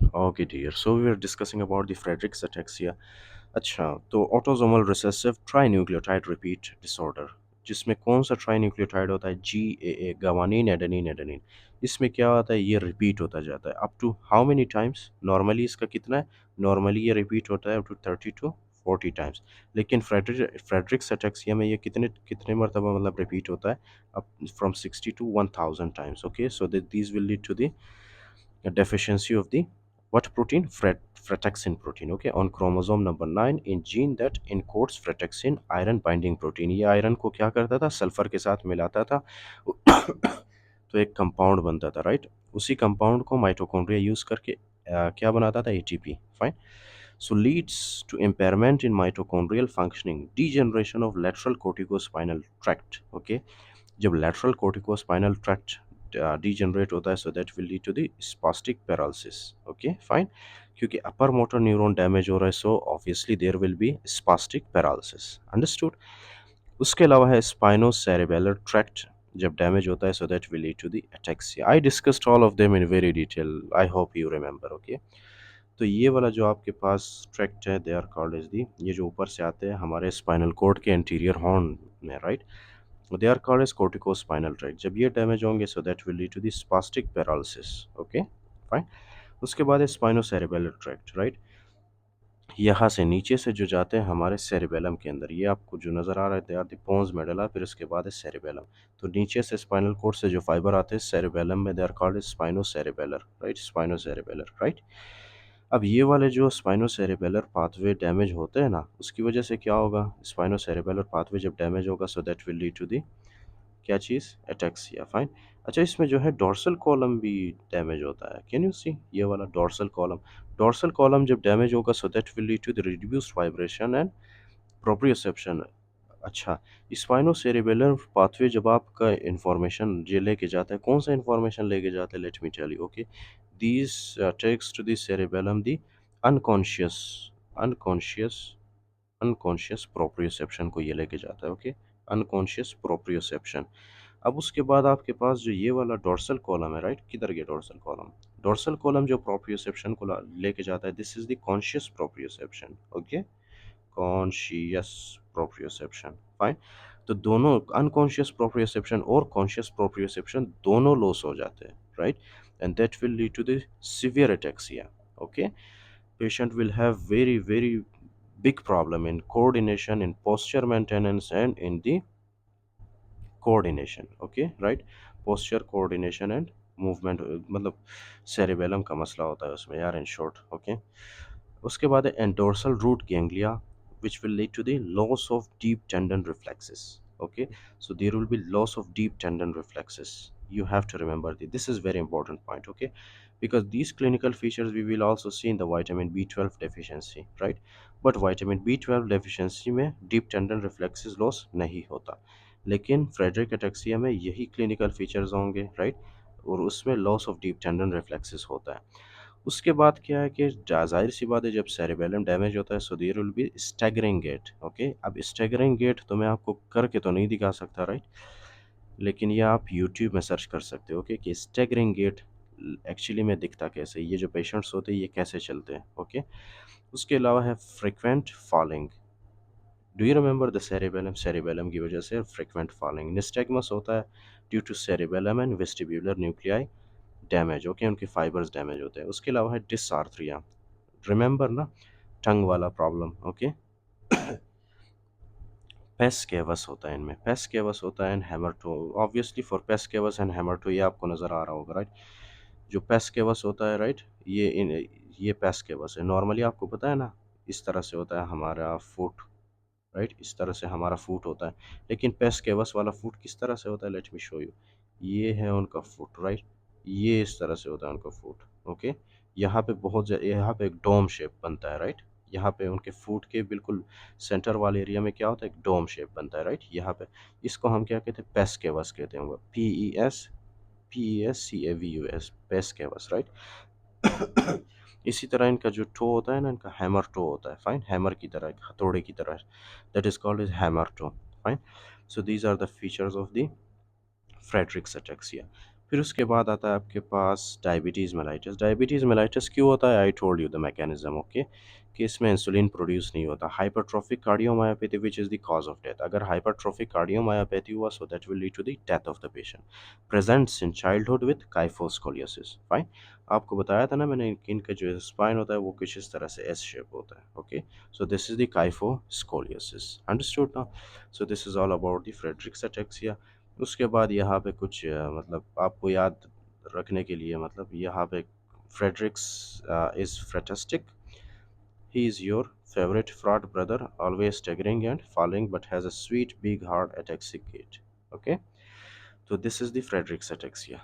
Okay, dear. So we were discussing about the Friedreich's ataxia. अच्छा, तो autosomal recessive trinucleotide repeat disorder, जिसमें कौन सा ट्राइन्यूक्लियोटाइड होता है? GAA, guanine adenine adenine. इसमें क्या होता है? ये रिपीट होता जाता है up to how many times? Normally इसका कितना है? नॉर्मली ये रिपीट होता है अप टू 30 to 40 टाइम्स। लेकिन फ्रेडरिक्स ataxia में ये कितने कितने मरतबा मतलब रिपीट होता है? Up from 60 to 1000 times. Okay, so that these will lead to the a deficiency of the what protein? Frataxin protein. Okay, on chromosome number 9 in gene that encodes frataxin iron binding protein. ये iron को क्या करता था? Sulphur के साथ मिलाता था तो एक कंपाउंड बनता था, राइट? उसी कंपाउंड को माइटोकॉन्ड्रिया यूज करके क्या बनाता था? ATP. Fine. So leads to impairment in mitochondrial functioning, degeneration of lateral corticospinal tract. Okay, जब lateral corticospinal tract degenerate होता है, so that will lead to the spastic paralysis. Okay, fine. क्योंकि upper motor neuron damage हो रहा है, so obviously there will be spastic paralysis. Understood? उसके अलावा है spinocerebellar tract, जब डैमेज होता है, so that will lead to the ataxia. I discussed all of them in very detail. I hope you remember. Okay, तो ये वाला जो आपके पास ट्रैक्ट है, they are called as the, ये जो ऊपर से आते हैं हमारे स्पाइनल कोड के एंटीरियर हॉर्न में, right? They are called as corticospinal tract. जब ये डैमेज होंगे, so that will lead to the spastic paralysis. Okay, fine. उसके बाद है स्पाइनोसेरेबेलर ट्रैक्ट, राइट? यहाँ से नीचे से जो जाते हैं हमारे सेरिबेलम के अंदर, ये आपको जो नज़र आ रहा है, they are the pons medulla, फिर उसके बाद है सेरिबेलम। तो नीचे से स्पाइनल कोड से जो फाइबर आते हैं सेरिबेलम में, they are called spinocerebellar, right? Spinocerebellar, right? अब ये वाले जो स्पाइनोसेरेबेलर पाथवे डैमेज होते हैं ना, उसकी वजह से क्या होगा? स्पाइनोसेरेबेलर पाथवे जब डैमेज होगा, so that will lead to the क्या चीज़? एटेक्सिया। फाइन। अच्छा, इसमें जो है डोर्सल कॉलम भी डैमेज होता है। कैन यू सी ये वाला डोर्सल कॉलम? डोर्सल कॉलम जब डैमेज होगा, so that will lead to the reduced vibration and proprioception. अच्छा, स्पाइनोसेरेबेलर पाथवे जब आपका इंफॉर्मेशन ये लेके जाता है, कौन सा इंफॉर्मेशन लेके जाता है? Let me tell you. Okay, these takes to the cerebellum the unconscious unconscious unconscious proprioception को ये लेके जाता है। Okay, unconscious proprioception. अब उसके बाद आपके पास जो ये वाला डोर्सल कॉलम है, राइट? किधर गया डोर्सल कॉलम? डोर्सल कॉलम जो प्रोप्रियोसेप्शन को लेके जाता है, this is the conscious proprioception. Okay, conscious proprioception. Fine. तो दोनों अनकॉन्शियस प्रोप्रियोसेप्शन और कॉन्शियस प्रोप्रियोसेप्शन दोनों लॉस हो जाते हैं, right? And that will lead to the severe ataxia. Okay, patient will have very big problem in coordination, in posture maintenance, and in the coordination. Okay, right? Posture, coordination and movement, मतलब cerebellum का मसला होता है उसमें यार, in short. Okay, उसके बाद है and dorsal root ganglia, which will lead to the loss of deep tendon reflexes. Okay, so there will be loss of deep tendon reflexes. You have to remember this is very important point. Okay, because these clinical features we will also see in the vitamin B12 deficiency, right? But vitamin B12 deficiency में deep tendon reflexes loss नहीं होता, लेकिन Frederick ataxia में यही clinical features होंगे, right? और उसमें loss of deep tendon reflexes होता है। उसके बाद क्या है कि जाहिर सी बात है, जब सेरेबेलम डैमेज होता है, so there will be staggering gait. Okay, अब स्टैगरिंग गेट तो मैं आपको करके तो नहीं दिखा सकता, राइट? लेकिन ये आप यूट्यूब में सर्च कर सकते हो, ओके, कि स्टैगरिंग गेट एक्चुअली में दिखता कैसे, ये जो पेशेंट्स होते हैं ये कैसे चलते हैं। ओके, उसके अलावा है frequent falling. Do you remember the cerebellum? Cerebellum की वजह से फ्रिक्वेंट फॉलिंग। निस्टैगमस होता है due to cerebellum and vestibular nuclei damage. Okay, उनके फाइबर्स डैमेज होते हैं। उसके अलावा है डिसआर्थरिया। रिमेंबर ना, टंग वाला प्रॉब्लम। ओके, पेस केवस होता है इनमें, पेस केवस होता है and hammertoe. Obviously for pes cavus and hammertoe ये आपको नज़र आ रहा होगा, राइट? जो पेस केवस होता है, राइट, ये पेस केवस है। नॉर्मली आपको पता है ना, इस तरह से होता है हमारा फुट, राइट? इस तरह से हमारा फुट होता है। लेकिन पेस केवस वाला फुट किस तरह से होता है? Let me show you. ये है उनका फुट, राइट? ये इस तरह से होता है उनका फुट। ओके, यहाँ पे यहाँ पे एक डोम शेप बनता है, राइट? यहाँ पे उनके फुट के बिल्कुल सेंटर वाले एरिया में क्या होता है? एक डोम शेप बनता है, राइट? यहाँ पे इसको हम क्या कहते हैं? पेस केवस कहते हैं। PESCAVUS, pes cavus, right? इसी तरह इनका जो टो होता है ना, इनका हैमर टो होता है। फाइन, हैमर की तरह, एक हथौड़े की तरह, that is called is hammer toe. Fine. So these are the features of the Friedreich's ataxia. फिर उसके बाद आता है आपके पास डायबिटीज़ मेलाइटस। डायबिटीज़ मेलाइटस क्यों होता है? I told you the mechanism, okay, कि इसमें इंसुलिन प्रोड्यूस नहीं होता। Hypertrophic cardiomyopathy which is the cause of death. अगर हाइपरट्रोफिक कार्डियोमायोपैथी हुआ so that will lead to the death of the patient. Presents in childhood with kyphoscoliosis. Fine. आपको बताया था ना मैंने कि इनका जो स्पाइन होता है वो कुछ इस तरह से एस शेप होता है, okay. So this is the kyphoscoliosis, understood now. So this is all about the Friedreich's ataxia. उसके बाद यहाँ पे कुछ मतलब आपको याद रखने के लिए, मतलब यहाँ पे फ्रेडरिक्स इज फ्रेटेस्टिक। He is your favorite fraud brother, always staggering and falling, but has a sweet big heart ataxic gait. Okay, so this is the Frederick's ataxia.